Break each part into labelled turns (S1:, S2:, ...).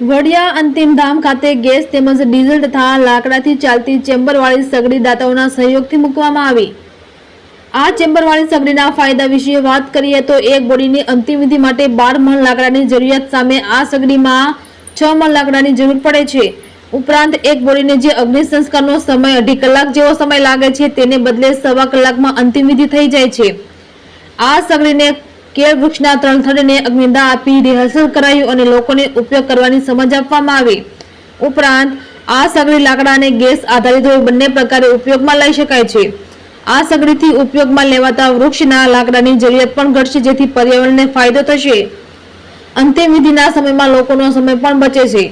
S1: વડિયા અંતિમ ધામ ખાતે ગેસ તેમજ ડીઝલ તથા લાકડાથી ચાલતી ચેમ્બરવાળી સગડી દાતાઓના સહયોગથી મૂકવામાં આવી। આ ચેમ્બરવાળી સગડીના ફાયદા વિશે વાત કરીએ તો એક બોડીની અંતિમ વિધિ માટે 12 મણ લાકડાની જરૂરિયાત સામે આ સગડીમાં 6 મણ લાકડાની જરૂર પડે છે। ઉપરાંત એક બોડીને જે અગ્નિ સંસ્કારનો સમય 2.5 કલાક જેવો સમય લાગે છે તેને બદલે 1.25 કલાકમાં અંતિમ વિધિ થઈ જાય છે। આ સગડીને કેળ વૃક્ષના 3 થડને અગ્નિદાહ આપી રિહર્સલ કરાયું અને લોકોને ઉપયોગ કરવાની સમજ આપવામાં આવી। ઉપરાંત આ સગડી લાકડા અને ગેસ આધારિત હોય બંને પ્રકારે ઉપયોગમાં લઈ શકાય છે। આ સગડીથી ઉપયોગમાં લેવાતા વૃક્ષના લાકડાની જરૂરિયાત પણ ઘટશે, જેથી પર્યાવરણને ફાયદો થશે। અંતિમ વિધિના સમયમાં લોકોનો સમય પણ બચે છે।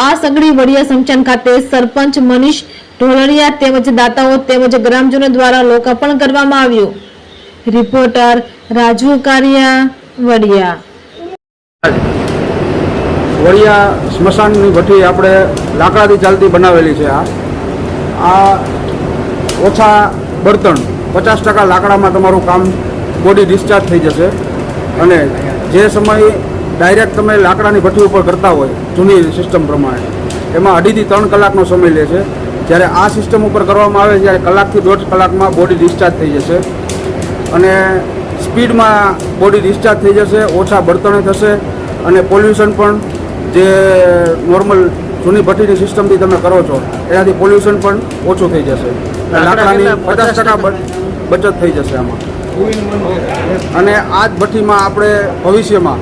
S1: આ સગડી વડિયા સ્મશાન ખાતે સરપંચ મનીષ ઢોલરિયા તેમજ દાતાઓ તેમજ ગ્રામજનો દ્વારા લોકાર્પણ કરવામાં આવ્યું। રિપોર્ટર રાજુ કારિયા, વડિયા।
S2: વડિયા સ્મશાનની ભઠ્ઠી આપણે લાકડાથી ચાલતી બનાવેલી છે। આ ઓછા બળતણ 50% લાકડામાં તમારું કામ બોડી ડિસ્ચાર્જ થઈ જશે અને જે સમય ડાયરેક્ટ તમે લાકડાની ભઠ્ઠી ઉપર કરતા હોય જૂની સિસ્ટમ પ્રમાણે એમાં 2.5 થી 3 કલાકનો સમય લે છે। જ્યારે આ સિસ્ટમ ઉપર કરવામાં આવે ત્યારે 1 થી 1.5 કલાકમાં બોડી ડિસ્ચાર્જ થઈ જશે અને સ્પીડમાં બોડી ડિસ્ચાર્જ થઈ જશે, ઓછા બળતણે થશે અને પોલ્યુશન પણ જે નોર્મલ જૂની ભઠ્ઠીની સિસ્ટમથી તમે કરો છો એનાથી પોલ્યુશન પણ ઓછું થઈ જશે। લાકડાની 50% બચત થઈ જશે આમાં। અને આ જ ભઠ્ઠીમાં આપણે ભવિષ્યમાં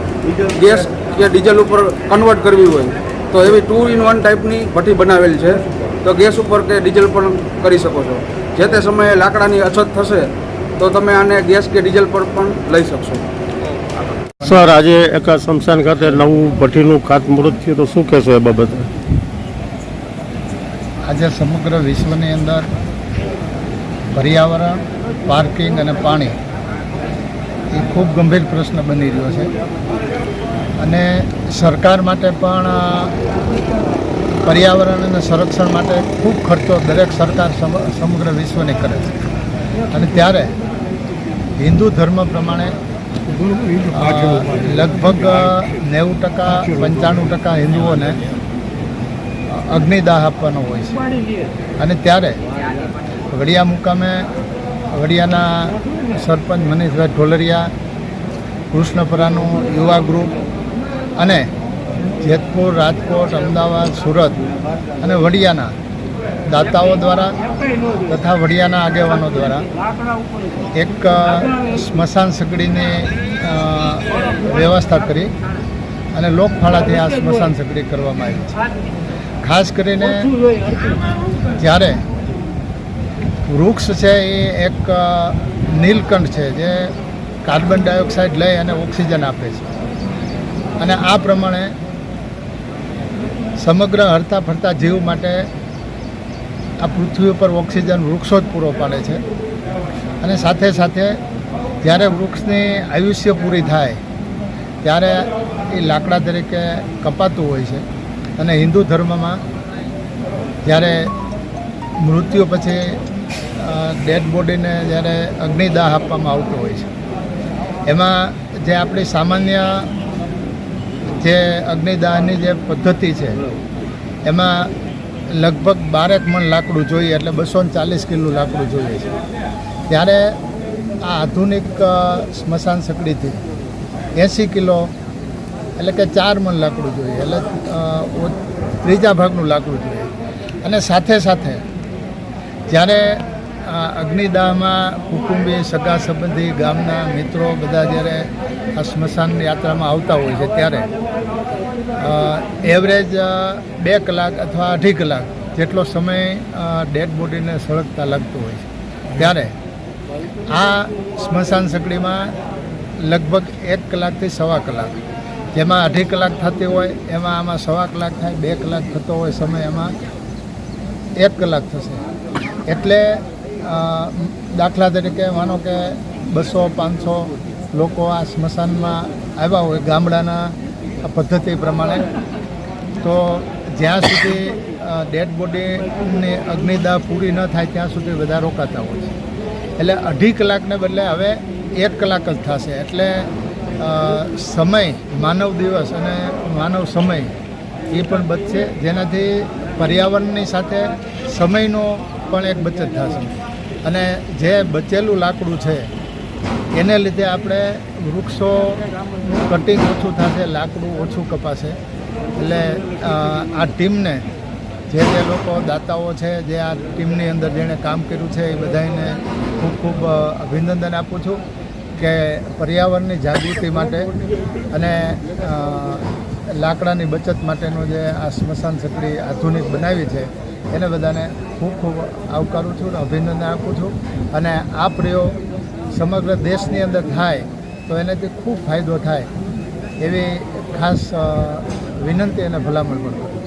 S2: ગેસ કે ડીઝલ ઉપર કન્વર્ટ કરવી હોય તો એવી 2 in 1 ટાઈપની ભઠ્ઠી બનાવેલી છે, તો ગેસ ઉપર કે ડીઝલ પણ કરી શકો છો। જે તે સમયે લાકડાની અછત થશે તો તમે આને ગેસ કે ડીઝલ પર પણ લઈ શકશો।
S3: સર, આજે એક સ્મશાન ખાતે નવું ભઠ્ઠીનું ખાતમુહૂર્ત થયું, તો શું કહેશો એ બાબતે?
S4: આજે સમગ્ર વિશ્વની અંદર પર્યાવરણ, પાર્કિંગ અને પાણી એ ખૂબ ગંભીર પ્રશ્ન બની રહ્યો છે અને સરકાર માટે પણ પર્યાવરણ અને સંરક્ષણ માટે ખૂબ ખર્ચો દરેક સરકાર સમગ્ર વિશ્વની કરે છે અને ત્યારે હિન્દુ ધર્મ પ્રમાણે લગભગ 90% 95% હિન્દુઓને અગ્નિદાહ આપવાનો હોય છે અને ત્યારે વડિયા મુકામે વડિયાના સરપંચ મનીષભાઈ ઢોલરિયા, કૃષ્ણપરાનું યુવા ગ્રુપ અને જેતપુર, રાજકોટ, અમદાવાદ, સુરત અને વડિયાના દાતાઓ દ્વારા તથા વડિયાના આગેવાનો દ્વારા એક સ્મશાન સગડીની વ્યવસ્થા કરી અને લોકફાળાથી આ સ્મશાન સગડી કરવામાં આવી છે। ખાસ કરીને જ્યારે વૃક્ષ છે એ એક નીલકંઠ છે જે કાર્બન ડાયોક્સાઇડ લઈ અને ઓક્સિજન આપે છે અને આ પ્રમાણે સમગ્ર હરતા ફરતા જીવ માટે આ પૃથ્વી ઉપર ઓક્સિજન વૃક્ષો જ પૂરો પાડે છે અને સાથે સાથે જ્યારે વૃક્ષની આયુષ્ય પૂરી થાય ત્યારે એ લાકડા તરીકે કપાતું હોય છે અને હિન્દુ ધર્મમાં જ્યારે મૃત્યુ પછી ડેડ બોડીને જ્યારે અગ્નિદાહ આપવામાં આવતો હોય છે એમાં જે આપણી સામાન્ય જે અગ્નિદાહની જે પદ્ધતિ છે એમાં લગભગ 12 મણ લાકડું જોઈએ, એટલે 240 કિલો લાકડું જોઈએ છે। ત્યારે આ આધુનિક સ્મશાન સગડીથી 80 કિલો એટલે કે 4 મણ લાકડું જોઈએ, એટલે 3 ભાગનું લાકડું જોઈએ અને સાથે સાથે જ્યારે અગ્નિદાહમાં કુટુંબી, સગા સંબંધી, ગામના મિત્રો બધા જ્યારે આ સ્મશાન યાત્રામાં આવતા હોય છે ત્યારે એવરેજ 2 કલાક અથવા 2.5 કલાક જેટલો સમય ડેડ બોડીને સળગતા લાગતો હોય છે। ત્યારે આ સ્મશાન સગડીમાં લગભગ 1 કલાકથી 1.25 કલાક, જેમાં 2.5 કલાક થતી હોય એમાં આમાં 1.25 કલાક થાય, 2 કલાક થતો હોય સમય એમાં 1 કલાક થશે। એટલે દાખલા તરીકે માનો કે 200-500 લોકો આ સ્મશાનમાં આવ્યા હોય ગામડાના પદ્ધતિ પ્રમાણે, તો જ્યાં સુધી ડેડ બોડીની અગ્નિદાહ પૂરી ન થાય ત્યાં સુધી બધા રોકાતા હોય છે। એટલે 2.5 કલાકને બદલે હવે 1 કલાક જ થશે। એટલે સમય, માનવ દિવસ અને માનવ સમય એ પણ બચશે, જેનાથી પર્યાવરણની સાથે સમયનો પણ એક બચત થશે. અને જે બચેલું લાકડું છે એને લીધે આપણે વૃક્ષોનું કટિંગ ઓછું થશે, લાકડું ઓછું કપાશે. એટલે આ ટીમને જે લોકો દાતાઓ છે, જે આ ટીમની અંદર જેણે કામ કર્યું છે, એ બધાને ખૂબ ખૂબ અભિનંદન આપું છું કે પર્યાવરણની જાગૃતિ માટે અને લાકડાની બચત માટેનો જે આ સ્મશાન સકડી આધુનિક બનાવી છે એને બધાને ખૂબ ખૂબ આવકારું છું, અભિનંદન આપું છું. અને આ પ્રયોગ સમગ્ર દેશની અંદર થાય તો એનાથી ખૂબ ફાયદો થાય એવી ખાસ વિનંતી અને ભલામણ પણ કરું.